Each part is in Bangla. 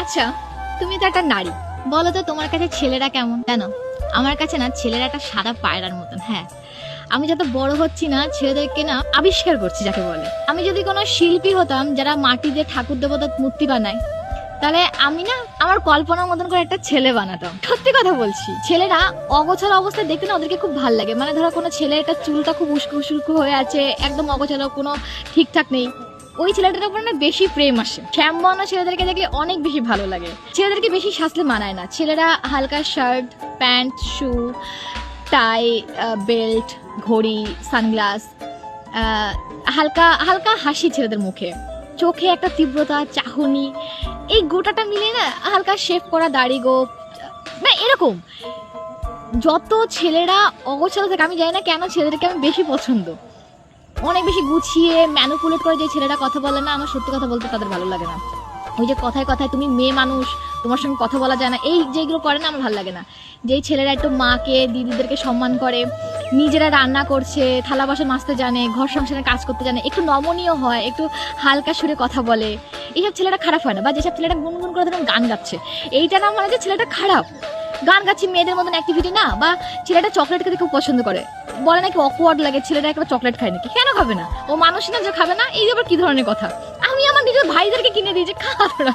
আচ্ছা, তুমি তো একটা নারী, বলো তো তোমার কাছে ছেলেরা কেমন? জানো, আমার কাছে না ছেলেরা একটা সাদা পায়রার মতন। হ্যাঁ, আমি যত বড় হচ্ছি না ছেলেদেরকে না আবিষ্কার করছি যাকে বলে। আমি যদি কোনো শিল্পী হতাম যারা মাটি দিয়ে ঠাকুর দেবতার মূর্তি বানায়, তাহলে আমি না আমার কল্পনার মতন করে একটা ছেলে বানাতাম। সত্যি কথা বলছি, ছেলেরা অগোছালো অবস্থায় দেখতে না ওদেরকে খুব ভালো লাগে। মানে ধরো কোনো ছেলে একটা চুলটা খুব উস্কো উস্কো হয়ে আছে, একদম অগোছালো, কোনো ঠিকঠাক নেই, ওই ছেলেটার উপর না বেশি প্রেম আসে। শ্যামবর্ণ ছেলেদেরকে দেখলে অনেক বেশি ভালো লাগে। ছেলেদেরকে বেশি সাজলে মানায় না। ছেলেরা হালকা শার্ট, প্যান্ট, শু, টাই, বেল্ট, ঘড়ি, সানগ্লাস, হালকা হালকা হাসি ছেলেদের মুখে, চোখে একটা তীব্রতা, চাহনি, এই গোটাটা মিলিয়ে না হালকা শেভ করা দাড়ি গোপ, না এরকম। যত ছেলেরা অগোছালো থাকে, আমি জানি না কেন ছেলেদেরকে আমি বেশি পছন্দ। অনেক বেশি গুছিয়ে ম্যানুপুলেট করে যে ছেলেরা কথা বলে না, আমার সত্যি কথা বলতে তাদের ভালো লাগে না। ওই যে কথায় কথায় তুমি মেয়ে মানুষ, তোমার সঙ্গে কথা বলা যায় না, এই যেগুলো করে না আমার ভালো লাগে না। যেই ছেলেরা একটু মাকে, দিদিদেরকে সম্মান করে, নিজেরা রান্না করছে, থালা বাসন মাজতে জানে, ঘর সংসারে কাজ করতে জানে, একটু নমনীয় হয়, একটু হালকা সুরে কথা বলে, এইসব ছেলেটা খারাপ হয় না। বা যেসব ছেলেটা গুনগুন করে ধরুন গান গাচ্ছে, এইটা না মানে যে ছেলেটা খারাপ। গান গাচ্ছি মেয়েদের মতন অ্যাক্টিভিটি না। বা ছেলেটা চকলেট খেতে খুব পছন্দ করে, বলে নাকি অকওয়ার্ড লাগে ছেলেটা একবার চকলেট খায় নাকি। কেন খাবে না? ও মানুষ না যে খাবে না? এই আবার কি ধরনের কথা? আমি আমার নিজের ভাইদেরকে কিনে দিই যে খা তোরা।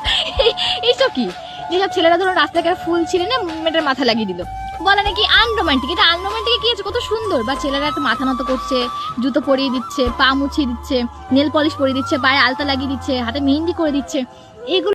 এইসব কি? যেসব ছেলেরা ধরুন রাস্তাঘাটে ফুল ছিঁড়ে না মেয়েটার মাথা লাগিয়ে দিল, বলে নাকি আনরোমান্টিক। এটা আনরোমান্টিক কি আছে? কত সুন্দর। বা ছেলেরা একটা মাথা নত করছে, জুতো পরিয়ে দিচ্ছে, পা মুছিয়ে দিচ্ছে, নেল পলিশ পরিয়ে দিচ্ছে, পায়ে আলতা লাগিয়ে দিচ্ছে, হাতে মেহেন্দি করে দিচ্ছে, এগুলো